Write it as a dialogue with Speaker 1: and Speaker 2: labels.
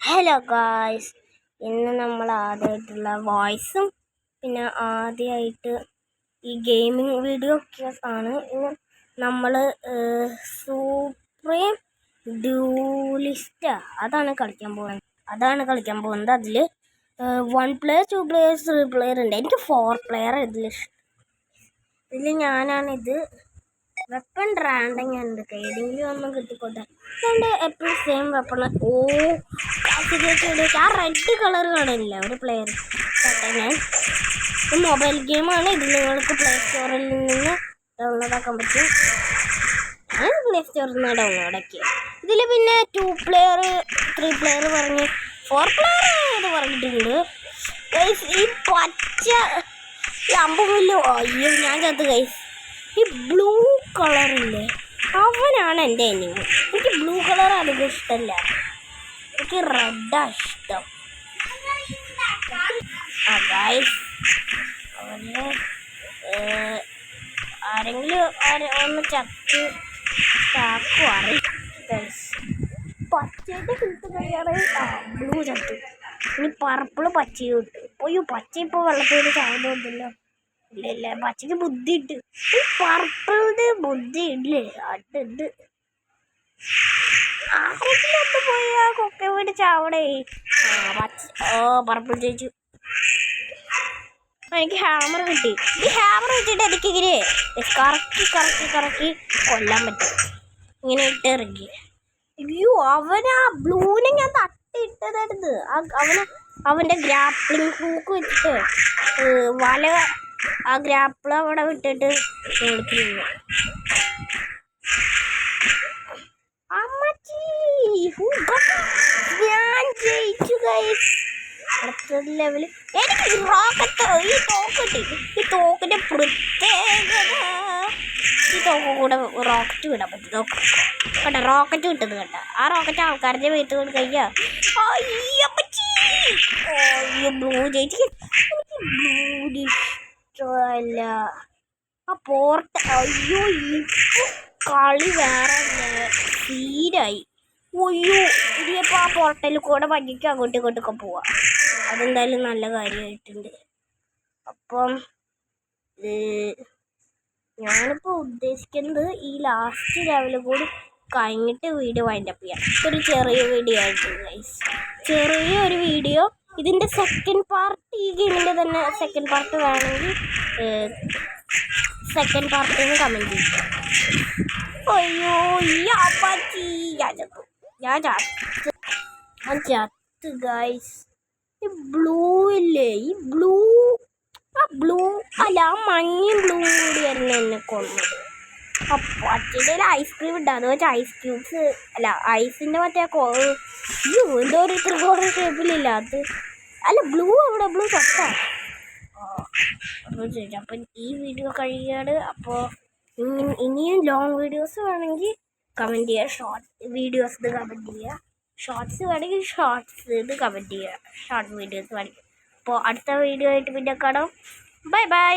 Speaker 1: Hello guys, ഇന്ന് നമ്മൾ ആദ്യമായിട്ടുള്ള വോയിസും പിന്നെ ആദ്യമായിട്ട് ഈ ഗെയിമിംഗ് വീഡിയോസ് ആണ്. ഇന്ന് നമ്മൾ സുപ്രീം ഡ്യൂലിസ്റ്റ് അതാണ് കളിക്കാൻ പോകുന്നത്. അതിൽ 1 player 2 players 3 player ഉണ്ട്. എനിക്ക് 4 player ഇതിൽ ഞാനാണിത്. വെപ്പൺ റാൻഡിങ് ഉണ്ട്, ഏതെങ്കിലും ഒന്നും കിട്ടിക്കോട്ടെ. അതുകൊണ്ട് എപ്പോഴും സെയിം വെപ്പൺ. ആ റെഡ് കളർ കാണില്ല ഒരു പ്ലെയർ. ഞാൻ മൊബൈൽ ഗെയിമാണ്. ഇത് നിങ്ങൾക്ക് പ്ലേ സ്റ്റോറിൽ നിന്ന് ഡൗൺലോഡ് ആക്കാൻ പറ്റും. ഞാൻ പ്ലേ സ്റ്റോറിൽ നിന്ന് ഡൗൺലോഡ് ആക്കിയത്. ഇതിൽ പിന്നെ 2 player 3 player പറഞ്ഞ് 4 player എന്ന് പറഞ്ഞിട്ടുണ്ട്. ഈ പച്ച അമ്പുമില്ലോ, അയ്യോ ഞാൻ ചത്ത് ഗൈസ്. ഈ ബ്ലൂ കളറില്ലേ, അവനാണ് എൻ്റെ എനിമി. എനിക്ക് ബ്ലൂ കളർ അധികം ഇഷ്ടമല്ല, എനിക്ക് റെഡാ ഇഷ്ടം. ഗൈസ്, അവന് ആരെങ്കിലും ഒന്ന് ചത്ത് ചാക്കുവാണ് ഗൈസ്. പച്ചയുടെ കിട്ട് കഴിയാണെങ്കിൽ ബ്ലൂ ചത്തു. ഇനി പർപ്പിള് പച്ചയും ഇട്ട്. അയ്യോ, പച്ച ഇപ്പോൾ വെള്ളത്തിൽ ചാവുന്നില്ല. ഇല്ല, പച്ചക്ക് ബുദ്ധി ഇട്ട്. ഈ പർപ്പിളിന്റെ ബുദ്ധി ഇല്ലേ, അടുണ്ട്. ആരെങ്കിലും ഒന്ന് പോയി ആ കൊക്കെ വീട് ചാവണേ. പർപ്പിൾ ചേച്ചു. എനിക്ക് ഹാമർ കിട്ടി. ഈ ഹാമർ വെച്ചിട്ട് എനിക്കിങ്ങനെ കറക്കി കൊല്ലാൻ പറ്റും. ഇങ്ങനെ ഇട്ടിറങ്ങി. അയ്യോ, അവനാ ബ്ലൂവിനെ ഞാൻ തട്ടിയിട്ടതായിരുന്നു. അവൻ്റെ ഗ്രാപ്ലിംഗ് ഹൂക്ക് വെച്ചിട്ട് വല ആ ഗ്രാപ്പിൾ അവിടെ വിട്ടിട്ട് കളിക്കുന്നു. ഞാൻ ജയിച്ചു ഗൈസ്. അടുത്ത ലെവല് എനിക്ക് റോക്കറ്റ്. ഈ തോക്ക് കിട്ടി. ഈ തോക്കിന്റെ പ്രത്യേകത, ഈ തോക്ക് കൂടെ റോക്കറ്റ് വിടാൻ പറ്റും. നോക്ക് കേട്ടോ, റോക്കറ്റ് കിട്ടുന്നത് കേട്ടോ. ആ റോക്കറ്റ് ആൾക്കാരുടെ വീട്ടിൽ കൊണ്ട് കഴിയാ. അയ്യോ, ബ്ലൂ ജയിച്ചു. എനിക്ക് ബ്ലൂ ഇഷ്ടമല്ല ആ പോർട്ട്. അയ്യോ, ഇപ്പൊ കളി വേറെ തീരായി. അയ്യോ, ഇനിയപ്പോൾ ആ പോർട്ടലിൽ കൂടെ വഴിക്ക് അങ്ങോട്ടും ഇങ്ങോട്ടൊക്കെ പോവാം. അതെന്തായാലും നല്ല കാര്യമായിട്ടുണ്ട്. അപ്പം ഞാനിപ്പോൾ ഉദ്ദേശിക്കുന്നത് ഈ ലാസ്റ്റ് ലെവൽ കൂടി കഴിഞ്ഞിട്ട് വീഡിയോ വൈൻഡപ്പ് ചെയ്യാം. ഒരു ചെറിയ വീഡിയോ ആയിട്ടുണ്ട് ഗൈസ്, ചെറിയൊരു വീഡിയോ. ഇതിൻ്റെ സെക്കൻഡ് പാർട്ട്, ഈ ഗെയിമിൻ്റെ തന്നെ സെക്കൻഡ് പാർട്ട് വേണമെങ്കിൽ സെക്കൻഡ് പാർട്ടിന് കമൻറ്റ് ചെയ്യാം. അയ്യോ, ഞാൻ ചത്ത് ഗൈസ്. ഈ ബ്ലൂ ഇല്ലേ, ഈ ബ്ലൂ അല്ല, ആ മഞ്ഞയും ബ്ലൂ കൂടിയായിരുന്നു എന്നെ കൊന്നത്. ആ പച്ചയുടെ ഐസ്ക്രീം ഉണ്ട്, അത് വെച്ച് ഐസ് ക്യൂബ്സ് അല്ല ഐസിൻ്റെ മറ്റേ എന്തോ ഒരു ത്രികോണ ഷേപ്പിലില്ല അത്. അല്ല, ബ്ലൂ എവിടെ? ബ്ലൂ ചത്ത. അപ്പം ഈ വീഡിയോ കഴിയുകയാണ്. അപ്പോൾ ഇനിയും ലോങ് വീഡിയോസ് വേണമെങ്കിൽ കമൻറ്റ് ചെയ്യുക. ഷോർട്ട് വീഡിയോസ് ഇത് കമൻറ്റ് ചെയ്യുക. ഷോർട്സ് വേണമെങ്കിൽ ഷോർട്സ് ഇത് കമൻറ്റ് ചെയ്യുക. ഷോർട്ട് വീഡിയോസ് വേണമെങ്കിൽ. അപ്പോൾ അടുത്ത വീഡിയോ ആയിട്ട് പിന്നെ കാണാം. Bye bye.